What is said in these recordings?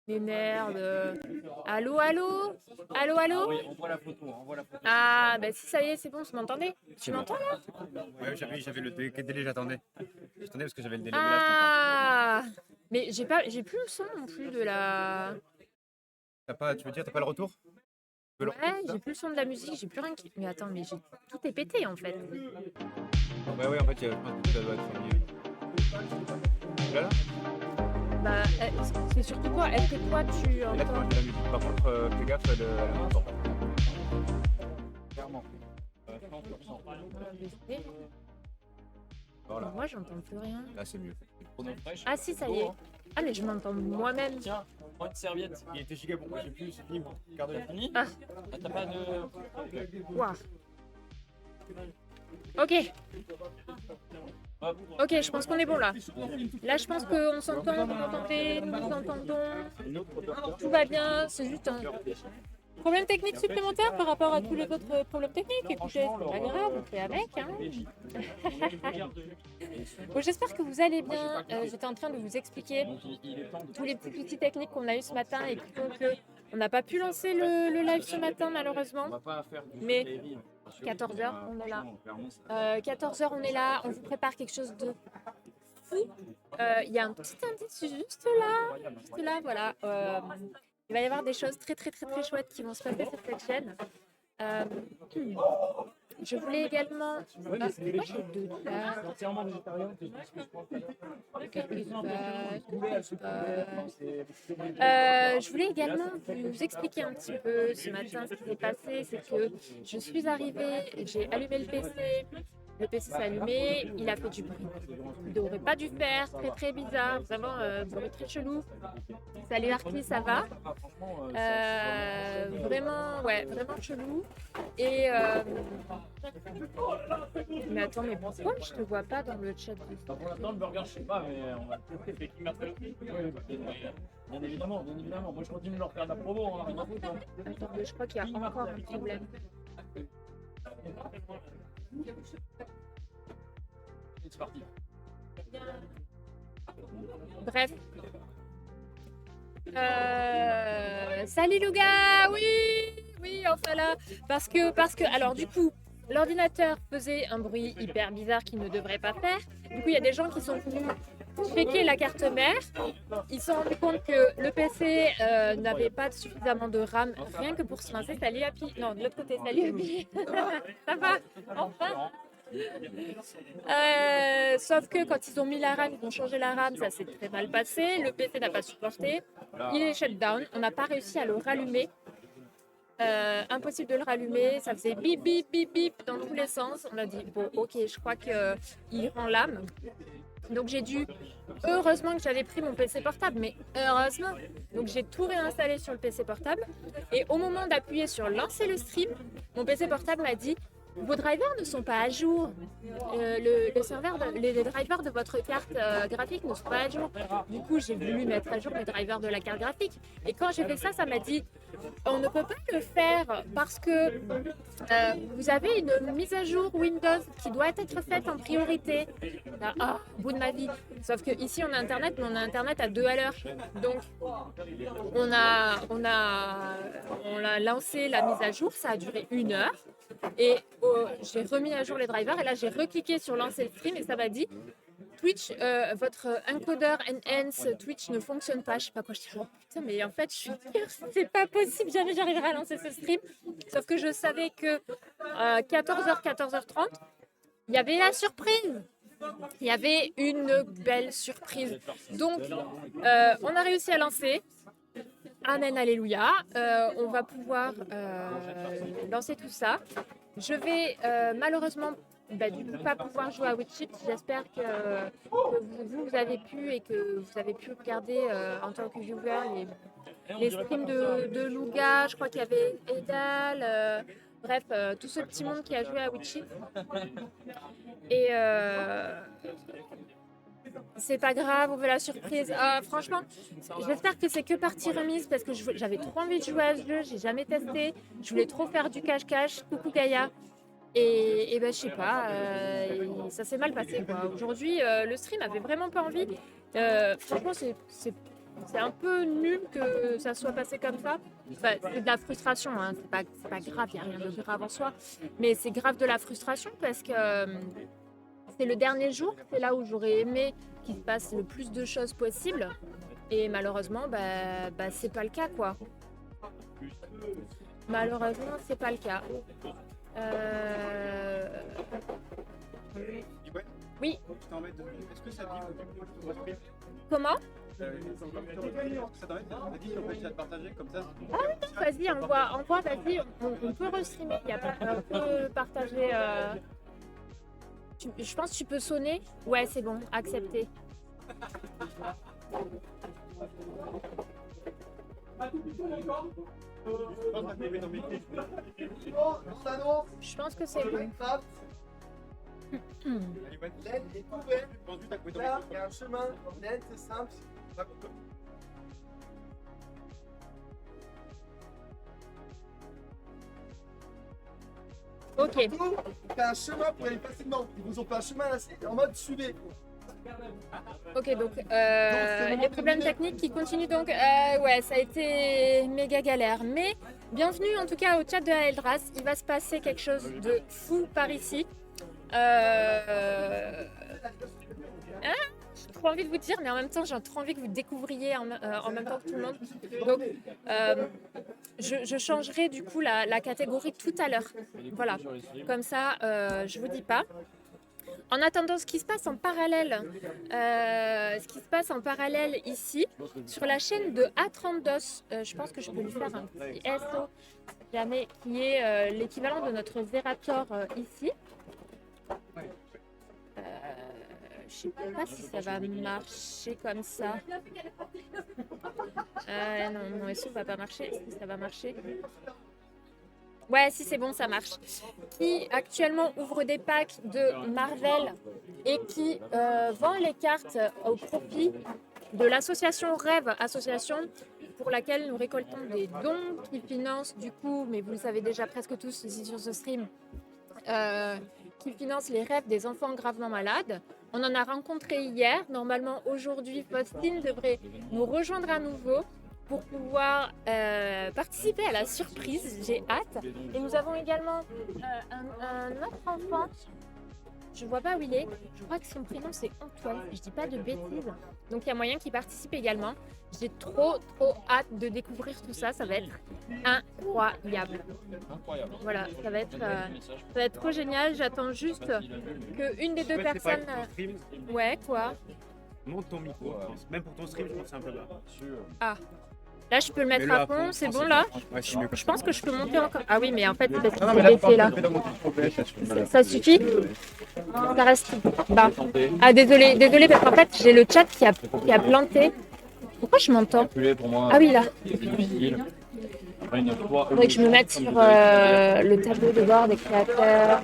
Mais merde. Allô, allô? Allô, allô? Oui, on voit la photo, on voit la photo. Ah, bah si, ça y est, c'est bon, vous m'entendez? Tu m'entends là? Ouais, j'avais le délai, j'attendais. J'attendais parce que j'avais le délai, mais là je t'entends. Ah! Mais j'ai plus le son non plus de la. Tu veux dire, t'as pas le retour? Tu veux le Ouais, retour, c'est j'ai ça? plus le son de la musique, j'ai plus rien qui. Mais attends, mais tout est pété en fait. Ouais, en fait, je pense que ça doit être mieux. Là, Bah, c'est surtout quoi? Est-ce que toi tu et là, tu entends? vois de la musique. Par contre, fais gaffe, elle m'entend. Clairement. 100%. Voilà, Moi, j'entends plus rien. là c'est mieux. Ah si, ça y est. Ah, mais je m'entends moi-même. Tiens, prends une serviette. Il était giga pourquoi j'ai plus, c'est fini, moi. Garde T'as fini? Ah. Ah, t'as pas de. Ouah. Ok, Hop. ok, je pense qu'on est bon là. Là, je pense qu'on s'entend, vous m'entendez, nous nous entendons. Tout va bien, c'est juste un problème technique supplémentaire par rapport à tous les autres problèmes techniques. Écoutez, c'est pas grave, on fait avec. Hein. Bon, j'espère que vous allez bien. J'étais en train de vous expliquer tous les petits outils techniques qu'on a eu ce matin et qui font que on n'a pas pu lancer le live ce matin malheureusement. Mais 14h, on est là. 14h, on est là. On vous prépare quelque chose de fou. Il y a un petit indice juste là, voilà. Il va y avoir des choses très très très très chouettes qui vont se passer sur cette chaîne. Euh, je voulais également. Pourquoi j'ai deux là? Qu'est-ce qui se passe? Je voulais également vous expliquer un petit peu ce matin ce qui s'est passé. C'est que je suis arrivée, j'ai allumé le PC. Le PC s'est allumé, il a fait du bruit. Il n'aurait pas dû faire, très très bizarre, vraiment bruit très chelou. Salut Arki, ça va? Vraiment, ouais, vraiment chelou. Et mais attends, mais pourquoi je te vois pas dans le chat? Pour l'instant, le burger, je sais pas, mais on va tester Pékin Mercredi. Bien évidemment, bien évidemment. Moi, je continue de leur faire de la promo. Hein, rien à foutre, hein. Attends, mais je crois qu'il y a encore un problème. C'est parti. Bref. Salut Louga, oui, enfin là, parce que, alors du coup, l'ordinateur faisait un bruit hyper bizarre qu'il ne devrait pas faire. Du coup, il y a des gens qui sont venus checker la carte mère. Ils se sont rendus compte que le PC n'avait pas suffisamment de RAM, rien que pour se lancer. Salut Happy, non, de l'autre côté, salut Happy. Ça va, enfin. Sauf que quand ils ont mis la RAM, ils ont changé la RAM, ça s'est très mal passé. Le PC n'a pas supporté. Il est shutdown. On n'a pas réussi à le rallumer. Impossible de le rallumer. Ça faisait bip bip bip bip dans tous les sens. On a dit bon, ok, je crois qu'il rend l'âme. Donc j'ai dû. Heureusement que j'avais pris mon PC portable, mais heureusement. Donc j'ai tout réinstallé sur le PC portable. Et au moment d'appuyer sur lancer le stream, mon PC portable m'a dit vos drivers ne sont pas à jour. Le serveur, les drivers de votre carte graphique ne sont pas à jour. Du coup, j'ai voulu mettre à jour mes drivers de la carte graphique. Et quand j'ai fait ça, ça m'a dit on ne peut pas le faire parce que vous avez une mise à jour Windows qui doit être faite en priorité. Là, au bout de ma vie. Sauf que ici on a internet, mais on a internet à 2 à l'heure. Donc on a lancé la mise à jour, ça a duré 1 heure. Et j'ai remis à jour les drivers et là j'ai recliqué sur lancer le stream et ça m'a dit Twitch, votre encodeur Enhance Twitch ne fonctionne pas. Je sais pas quoi, je dis oh, putain mais en fait je suis sûre c'est pas possible, jamais j'arriverai à lancer ce stream. Sauf que je savais que 14h, 14h30, il y avait la surprise. Il y avait une belle surprise. Donc on a réussi à lancer. Amen, alléluia. On va pouvoir lancer tout ça. Je vais malheureusement du coup pas pouvoir jouer à Witch It. J'espère que vous avez pu et que vous avez pu regarder en tant que viewer les streams de Louga. Je crois qu'il y avait Edal. Bref, tout ce petit monde qui a joué à Witch It. Et c'est pas grave, on veut la surprise. Franchement, j'espère que c'est que partie remise parce que j'avais trop envie de jouer à ce jeu, j'ai jamais testé. Je voulais trop faire du cache-cache. Coucou Gaïa. Et ben je sais pas, ça s'est mal passé quoi. Aujourd'hui, le stream avait vraiment pas envie. Franchement, c'est C'est un peu nul que ça soit passé comme ça. Enfin, c'est de la frustration, hein. C'est pas grave, il n'y a rien de grave en soi. Mais c'est grave de la frustration parce que c'est le dernier jour, c'est là où j'aurais aimé qu'il se passe le plus de choses possible. Et malheureusement, c'est pas le cas, quoi. Malheureusement, c'est pas le cas. Oui. Est-ce que ça dit Comment? ça t'embête de partager comme ça? Ah oui, non, vas-y, envoie, vas-y, on peut restreamer, on peut partager. Je pense que tu peux sonner. Ouais, c'est bon, accepté. Je pense que c'est bon. L'aide est ouverte. Là, il y a un chemin. L'aide, c'est simple. Ok. Il y a un chemin pour aller facilement. Ils vous ont fait un chemin là, c'est en mode suivez. Ok, donc les problèmes techniques qui continuent donc. Ouais, ça a été méga galère. Mais bienvenue en tout cas au chat de la Eldrazi. Il va se passer quelque chose de fou par ici. J'ai trop envie de vous dire, mais en même temps, j'ai trop envie que vous découvriez en même temps que tout le monde. Donc, je changerai du coup la catégorie tout à l'heure. Voilà, comme ça, je vous dis pas. En attendant, ce qui se passe en parallèle, ici, sur la chaîne de Atrandos, je pense que je peux lui faire un petit SO, jamais, qui est l'équivalent de notre Zerator ici. Je sais pas si ça va marcher comme ça. Non, mon SO va pas marcher. Est-ce que ça va marcher? Ouais, si c'est bon, ça marche. Qui actuellement ouvre des packs de Marvel et qui vend les cartes au profit de l'association Rêve, association pour laquelle nous récoltons des dons qui financent du coup, mais vous le savez déjà presque tous ici sur ce stream, qui finance les rêves des enfants gravement malades. On en a rencontré hier. Normalement, aujourd'hui, Faustine devrait nous rejoindre à nouveau pour pouvoir participer à la surprise. J'ai hâte. Et nous avons également un autre enfant. Je ne vois pas où il est. Je crois que son prénom, c'est Antoine. Je ne dis pas de bêtises. Donc, il y a moyen qu'il participe également. J'ai trop hâte de découvrir tout ça. Ça va être incroyable. Voilà, ça va être trop génial. J'attends juste qu'une des deux personnes... Ouais, quoi? Monte ton micro. Même pour ton stream, je pense que c'est un peu bas. Ah. Là, je peux le mettre à fond, c'est bon là? Je pense que je peux monter encore. Ah oui, mais en fait, c'est parce que c'est baissé là. Ça suffit? Ça reste bas. Ah, désolé, parce qu'en fait, j'ai le chat qui a planté. Pourquoi je m'entends? Ah oui, là. Il faudrait que je me mette sur le tableau de bord des créateurs,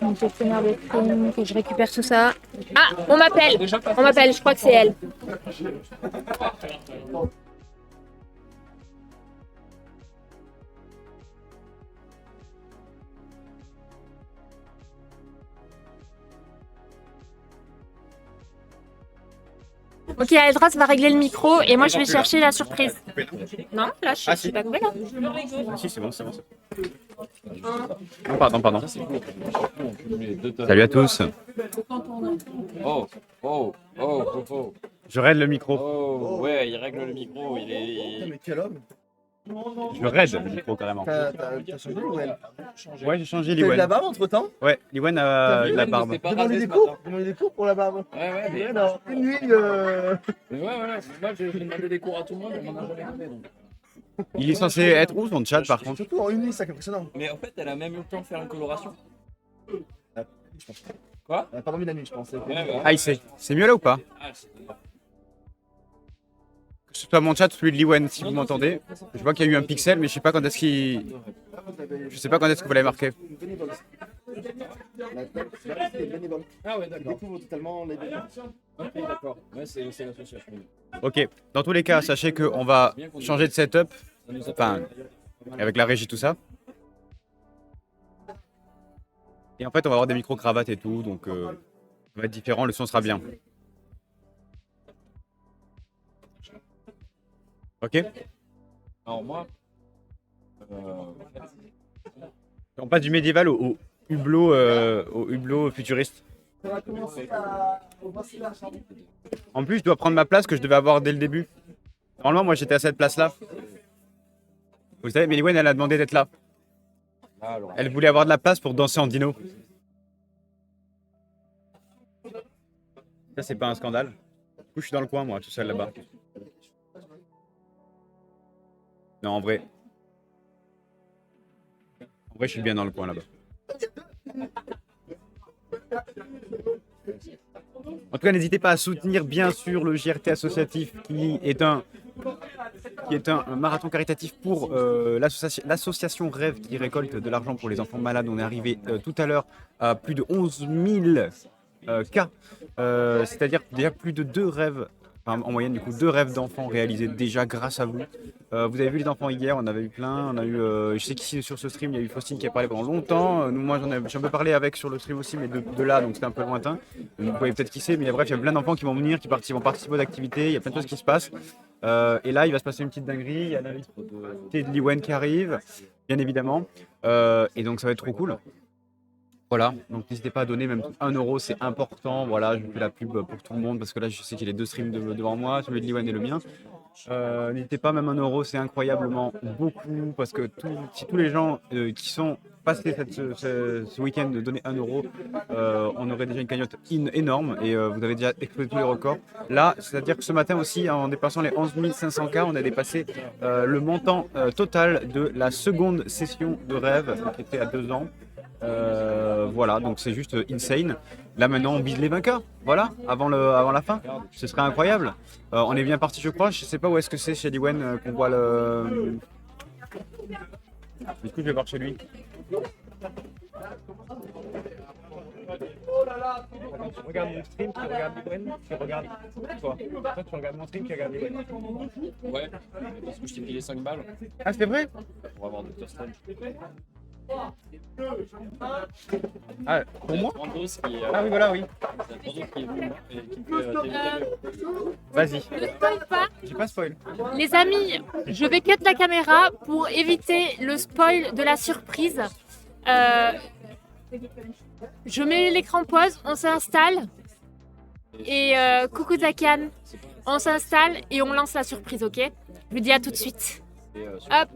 mon gestionnaire de stream, que je récupère tout ça. Ah, on m'appelle, je crois que c'est elle. Ok, Eldrazi va régler le micro et moi je vais chercher la surprise. Non, là je sais pas coupé là. Ah si, c'est bon. Non, pardon. Salut à tous. Oh. Je règle le micro. Oh, ouais, il règle le micro, il est... Mais quel homme? Je raide le micro carrément. T'as changé Liwen? Ouais, j'ai changé T'as eu de la Liwen. barbe entre temps? Ouais, Liwen a la barbe. Demandez des cours? Demandez des cours pour la barbe? Ouais, mais... Non, une nuit. Ouais, moi j'ai demandé des cours à tout le monde, on m'en a jamais donné donc. Il est censé être où son chat par contre? Surtout en une nuit, c'est impressionnant. Mais en fait, elle a même eu le temps de faire une coloration. Je pense. Quoi? Elle a pas dormi la nuit, je pense. Ah, il sait. C'est mieux là ou pas? Ah, c'est... Que ce soit mon chat ou celui de Liwen si vous m'entendez. Je vois qu'il y a eu un pixel, mais je sais pas quand est-ce qu'il. Je sais pas quand est-ce que vous l'avez marqué. Ah ouais, Il d'accord. découvre totalement les bénévoles. Ok, d'accord. Ouais, c'est l'association. Ok. Dans tous les cas, sachez qu'on va changer de setup. Enfin, avec la régie, tout ça. Et en fait, on va avoir des micro-cravates et tout, donc ça va être différent, le son sera bien. Ok. Alors moi, On passe du médiéval au hublot futuriste. On va commencer à brasser l'argent. En plus, je dois prendre ma place que je devais avoir dès le début. Normalement, moi, j'étais à cette place-là. Vous savez, Meliwen, elle a demandé d'être là. là, alors, Elle voulait avoir de la place pour danser en dino. Ça, c'est pas un scandale. Du coup, je suis dans le coin, moi, tout seul là-bas. Non, en vrai. En vrai, je suis bien dans le coin là-bas. En tout cas, n'hésitez pas à soutenir bien sûr le JRT associatif qui est un marathon caritatif pour l'association Rêve qui récolte de l'argent pour les enfants malades. On est arrivé tout à l'heure à plus de 11 000 cas, c'est-à-dire déjà plus de 2 rêves, enfin, en moyenne du coup 2 rêves d'enfants réalisés déjà grâce à vous. Vous avez vu les enfants hier, on avait eu plein, on a eu, je sais qu'ici sur ce stream il y a eu Faustine qui a parlé pendant longtemps, moi j'ai un peu parlé avec sur le stream aussi mais de là donc c'était un peu lointain, vous voyez peut-être qui c'est mais bref il y a plein d'enfants qui vont venir, qui vont participer aux activités, il y a plein de choses qui se passent. Et là il va se passer une petite dinguerie, il y a l'invité de Liwen qui arrive, bien évidemment, et donc ça va être trop cool. Voilà, donc n'hésitez pas à donner, même 1 euro, c'est important. Voilà, je fais la pub pour tout le monde parce que là, je sais qu'il y a les 2 streams devant moi, celui de Liwan et le mien. N'hésitez pas, même 1 euro, c'est incroyablement beaucoup parce que si tous les gens qui sont passés ce week-end de donner 1 euro, on aurait déjà une cagnotte énorme et vous avez déjà explosé tous les records. Là, c'est-à-dire que ce matin aussi, en dépassant les 11 500 cas, on a dépassé le montant total de la seconde session de rêve qui était à 2 ans. Voilà, donc c'est juste insane. Là maintenant on vise les 20K, voilà, avant la fin. Ce serait incroyable. On est bien parti je crois, je sais pas où est-ce que c'est chez Liwen qu'on voit le... Du coup je vais voir chez lui. Tu regardes mon stream, tu regardes Liwen, tu regardes toi. Toi tu regardes mon stream, tu regardes Liwen. ouais, parce que je t'ai payé 5 balles Ah c'est vrai? pour avoir Dr. Strange. Ah, pour moi? Brandos qui, Ah oui voilà, oui. c'est Brandos qui est venu et qui me fait Vas-y, Ne spoil pas. j'ai pas spoil. Les amis, je vais cut la caméra pour éviter le spoil de la surprise. Je mets l'écran pause, on s'installe. Et coucou Zakian, on s'installe et on lance la surprise, ok? Je vous dis à tout de suite. et Hop. surtout,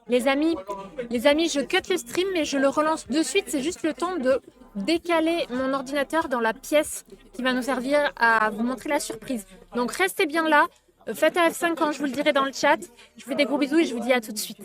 Les amis, je cut le stream, mais je le relance de suite. C'est juste le temps de décaler mon ordinateur dans la pièce qui va nous servir à vous montrer la surprise. Donc restez bien là. Faites un F5 quand je vous le dirai dans le chat. Je vous fais des gros bisous et je vous dis à tout de suite.